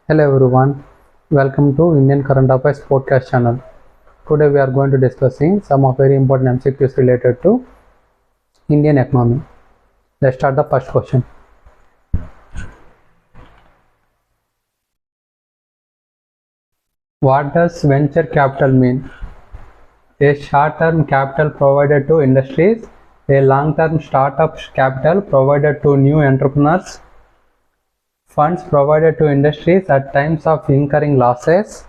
Hello everyone, welcome to Indian Current Affairs podcast channel. Today we are going to discussing some of very important MCQs related to Indian economy. Let's start the first question. What does venture capital mean? A short-term capital provided to industries, a long-term startup capital provided to new entrepreneurs, funds provided to industries at times of incurring losses,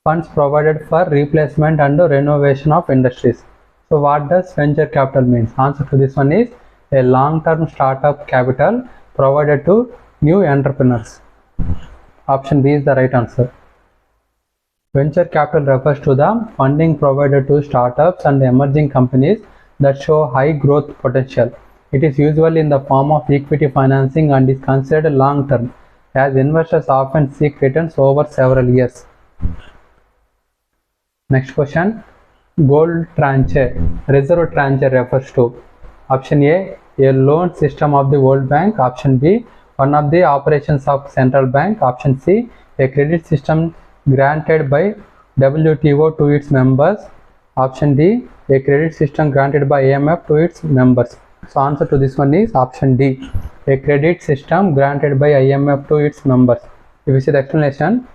funds provided for replacement and renovation of industries. So what does venture capital means? Answer to this one is a long-term startup capital provided to new entrepreneurs. Option B is the right answer. Venture capital refers to the funding provided to startups and emerging companies that show high growth potential. It is usually in the form of equity financing and is considered long-term, as investors often seek returns over several years. Next question. Gold tranche, reserve tranche refers to. Option A loan system of the World Bank. Option B, one of the operations of central bank. Option C, a credit system granted by WTO to its members. Option D, a credit system granted by IMF to its members. So answer to this one is option D, a credit system granted by IMF to its members. If you see the explanation,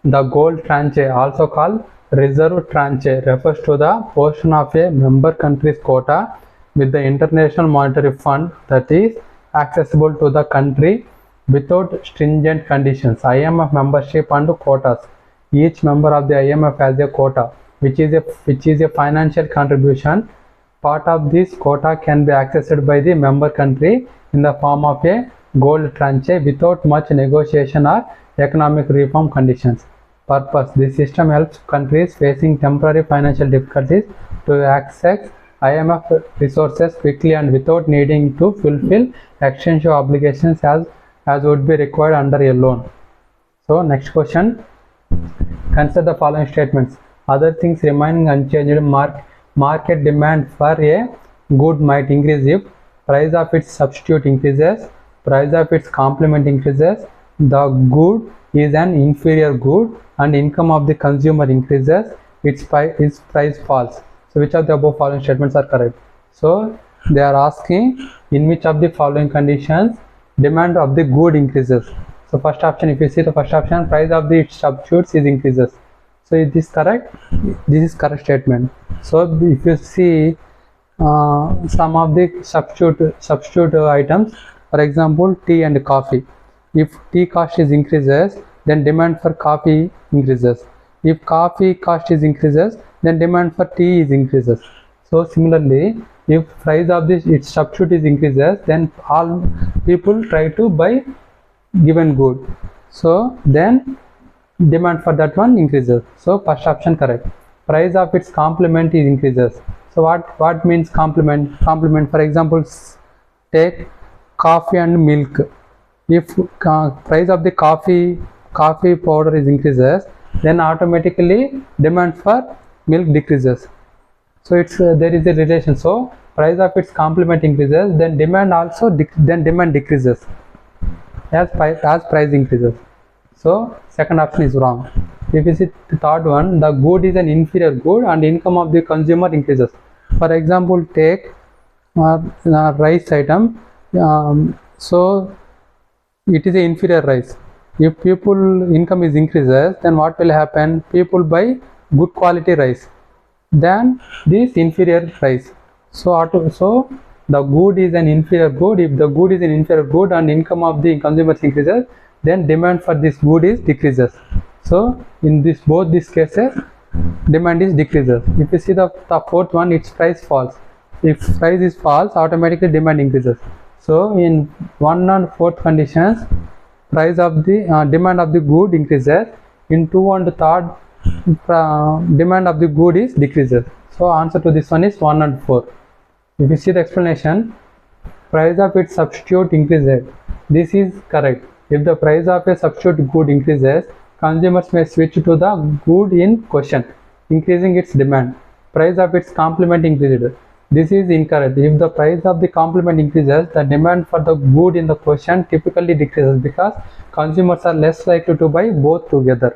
the gold tranche, also called reserve tranche, refers to the portion of a member country's quota with the International Monetary Fund that is accessible to the country without stringent conditions. IMF membership and quotas. Each member of the IMF has a quota, which is a financial contribution. Part of this quota can be accessed by the member country in the form of a gold tranche without much negotiation or economic reform conditions. Purpose: this system helps countries facing temporary financial difficulties to access IMF resources quickly and without needing to fulfill extensive obligations as would be required under a loan. So next question. Consider the following statements. Other things remaining unchanged, market demand for a good might increase if price of its substitute increases, price of its complement increases, the good is an inferior good, and income of the consumer increases, its price falls. So which of the above following statements are correct? So they are asking in which of the following conditions demand of the good increases. So first option, if you see the first option, price of the substitutes is increases. So is this correct? This is correct statement. So if you see some of the substitute items, for example tea and coffee, if tea cost is increases, then demand for coffee increases. If coffee cost is increases, then demand for tea is increases. So similarly, if price of its substitute is increases, then all people try to buy given good. So then demand for that one increases. So first option correct. Price of its complement is increases. So what means complement? Complement, for example, take coffee and milk. If price of the coffee powder is increases, then automatically demand for milk decreases. So it's there is a relation. So price of its complement increases, then demand also demand decreases as price increases. So second option is wrong. If you see the third one, the good is an inferior good and income of the consumer increases. For example, take rice item. So it is an inferior rice. If people income is increases, then what will happen? People buy good quality rice than this inferior rice. So the good is an inferior good. If the good is an inferior good and income of the consumers increases, then demand for this good is decreases. So in both these cases, demand is decreases. If you see the fourth one, its price falls. If price is falls, automatically demand increases. So in 1 and 4th conditions, price of the demand of the good increases. In 2 and 3rd, demand of the good is decreases. So answer to this one is 1 and 4. If you see the explanation, price of its substitute increases. This is correct. If the price of a substitute good increases, consumers may switch to the good in question, increasing its demand. Price of its complement increases. This is incorrect. If the price of the complement increases, the demand for the good in the question typically decreases because consumers are less likely to buy both together.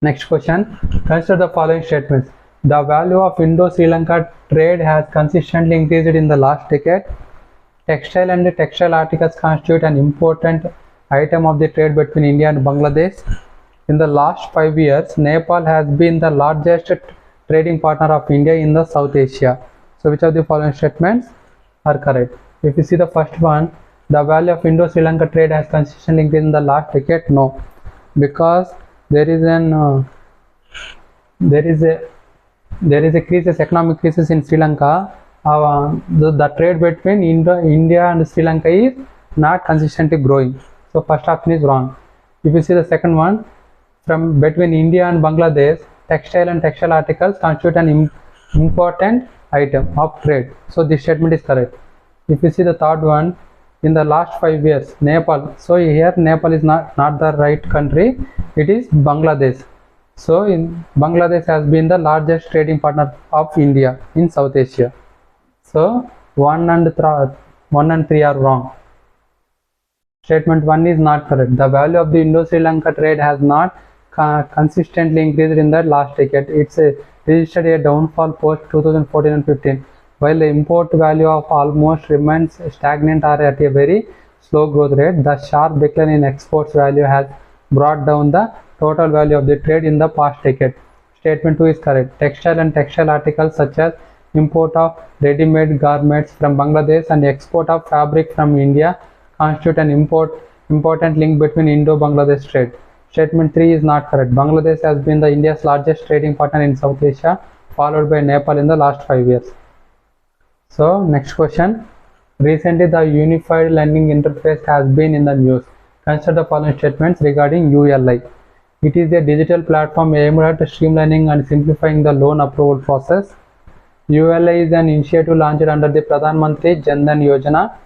Next question. Consider the following statements. The value of Indo-Sri Lanka trade has consistently increased in the last decade. Textile and textile articles constitute an important item of the trade between India and Bangladesh. In the last 5 years, Nepal has been the largest trading partner of India in the South Asia. So which of the following statements are correct? If you see the first one, the value of Indo-Sri Lanka trade has consistently increased in the last decade. No, because there is a crisis, economic crisis in Sri Lanka. The trade between India and Sri Lanka is not consistently growing. So first option is wrong. If you see the second one, from between India and Bangladesh, textile and textile articles constitute an important item of trade. So this statement is correct. If you see the third one, in the last 5 years, Nepal. So here Nepal is not the right country. It is Bangladesh. So in Bangladesh has been the largest trading partner of India in South Asia. So 1 and 3 are wrong. Statement 1 is not correct. The value of the Indo-Sri Lanka trade has not consistently increased in the last decade. It's registered a downfall post 2014 and 15. While the import value of almost remains stagnant or at a very slow growth rate, the sharp decline in exports value has brought down the total value of the trade in the past decade. Statement 2 is correct. Textile and textile articles such as import of ready-made garments from Bangladesh and export of fabric from India constitute an important link between Indo-Bangladesh trade. Statement 3 is not correct. Bangladesh has been the India's largest trading partner in South Asia, followed by Nepal in the last 5 years. So next question. Recently, the Unified Lending Interface has been in the news. Consider the following statements regarding ULI. It is a digital platform aimed at streamlining and simplifying the loan approval process. ULI is an initiative launched under the Pradhan Mantri Jan Dhan Yojana.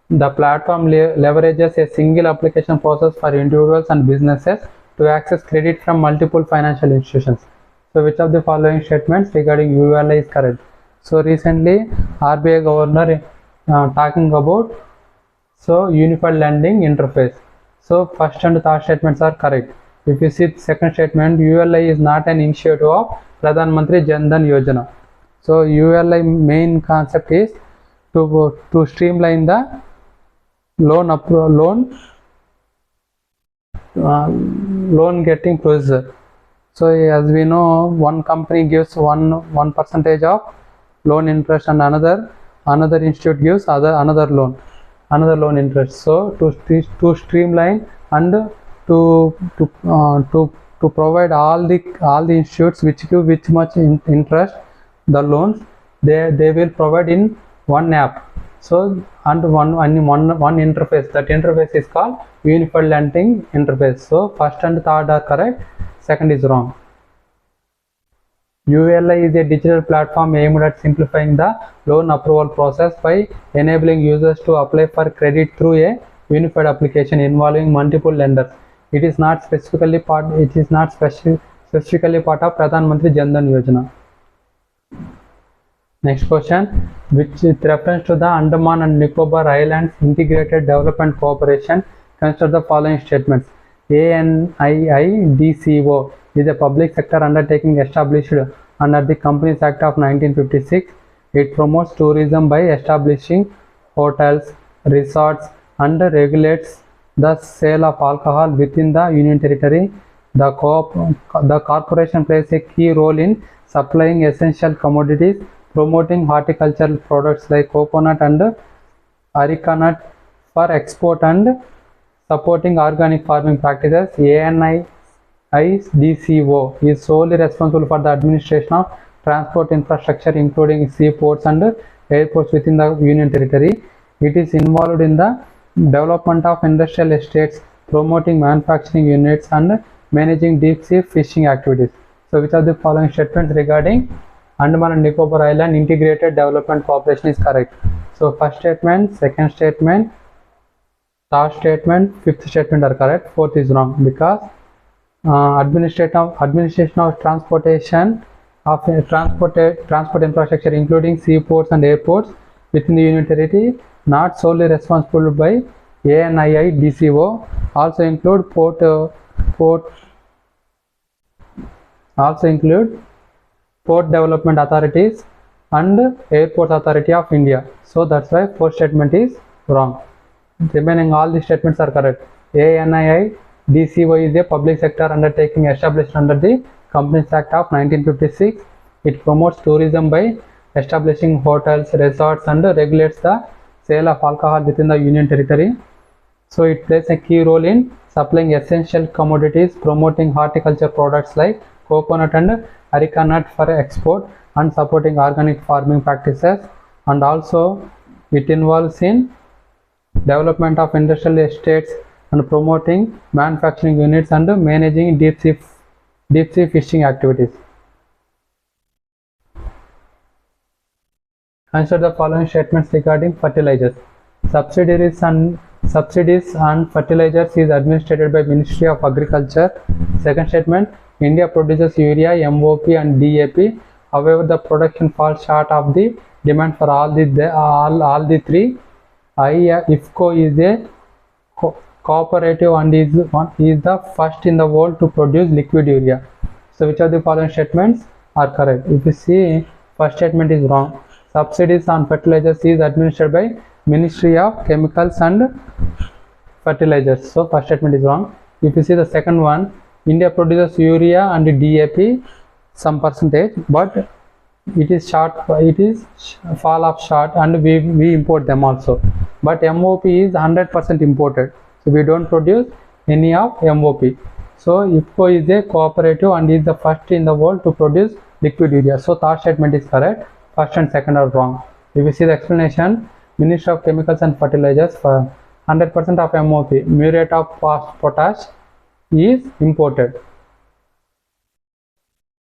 The platform leverages a single application process for individuals and businesses to access credit from multiple financial institutions. So which of the following statements regarding ULI is correct? So recently RBI governor talking about Unified Lending Interface. So first and third statements are correct. If you see the second statement, ULI is not an initiative of Pradhan Mantri Jan Dhan Yojana. So ULI main concept is to streamline the loan getting procedure. So as we know, one company gives one percentage of loan interest and another institute gives another loan interest. So to streamline and to provide all the institutes which give which much interest the loans, they will provide in one app. So and one interface. That interface is called Unified Lending Interface. So first and third are correct, second is wrong. ULI is a digital platform aimed at simplifying the loan approval process by enabling users to apply for credit through a unified application involving multiple lenders. It is not specifically part of Pradhan Mantri Jan Dhan Yojana. Next question, which with reference to the Andaman and Nicobar Islands Integrated Development Cooperation, consider the following statements. ANIIDCO is a public sector undertaking established under the Companies Act of 1956. It promotes tourism by establishing hotels, resorts, and regulates the sale of alcohol within the Union Territory. The corporation plays a key role in supplying essential commodities, promoting horticultural products like coconut and areca nut for export, and supporting organic farming practices. ANIIDCO is solely responsible for the administration of transport infrastructure, including seaports and airports within the Union Territory. It is involved in the development of industrial estates, promoting manufacturing units, and managing deep sea fishing activities. So which of the following statements regarding Andaman and Nicobar Island Integrated Development Cooperation is correct? So first statement, second statement, third statement, fifth statement are correct, fourth is wrong because administration of transportation of transport infrastructure including seaports and airports within the Union Territory, not solely responsible by ANII DCO, also include port development authorities and airport authority of India. So that's why fourth statement is wrong. Remaining all the statements are correct. ANII DCO is a public sector undertaking established under the Companies Act of 1956. It promotes tourism by establishing hotels, resorts, and regulates the sale of alcohol within the Union Territory. So it plays a key role in supplying essential commodities, promoting horticulture products like coconut and areca nut for export, and supporting organic farming practices. And also it involves in development of industrial estates and promoting manufacturing units and managing deep sea fishing activities. Consider the following statements regarding fertilizers. Subsidies and fertilizers is administered by Ministry of Agriculture. Second statement, India produces urea, MOP and DAP. However, the production falls short of the demand for all the three. IFCO is a cooperative and is the first in the world to produce liquid urea. So which of the following statements are correct? If you see, first statement is wrong. Subsidies on fertilizers is administered by Ministry of Chemicals and Fertilizers. So first statement is wrong. If you see the second one, India produces urea and DAP some percentage, but it is fall off short and we import them also. But MOP is 100% imported. So we don't produce any of MOP. So IFCO is a cooperative and is the first in the world to produce liquid urea. So third statement is correct. First and second are wrong. If you see the explanation, Ministry of Chemicals and Fertilizers for 100% of MOP, muriate of potash is imported.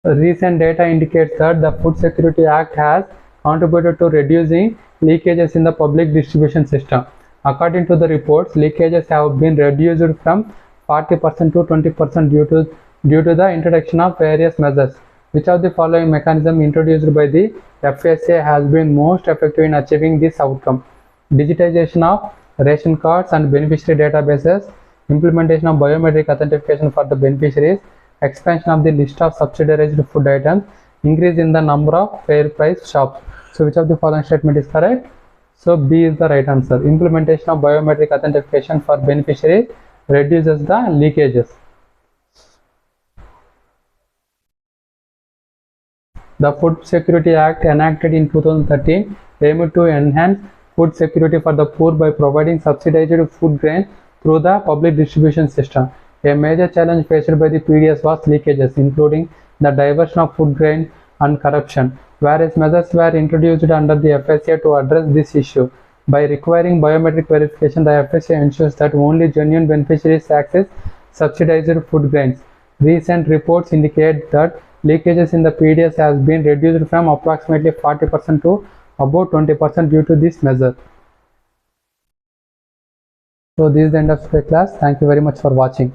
Recent data indicates that the Food Security Act has contributed to reducing leakages in the public distribution system. According to the reports, leakages have been reduced from 40% to 20% due to the introduction of various measures. Which of the following mechanism introduced by the FSA has been most effective in achieving this outcome? Digitization of ration cards and beneficiary databases, implementation of biometric authentication for the beneficiaries, expansion of the list of subsidized food items, increase in the number of fair price shops. So which of the following statement is correct? So B is the right answer. Implementation of biometric authentication for beneficiaries reduces the leakages. The Food Security Act enacted in 2013 aimed to enhance food security for the poor by providing subsidized food grains through the public distribution system. A major challenge faced by the PDS was leakages, including the diversion of food grain and corruption. Various measures were introduced under the FSA to address this issue. By requiring biometric verification, the FSA ensures that only genuine beneficiaries access subsidized food grains. Recent reports indicate that leakages in the PDS has been reduced from approximately 40% to about 20% due to this measure. So this is the end of today's class. Thank you very much for watching.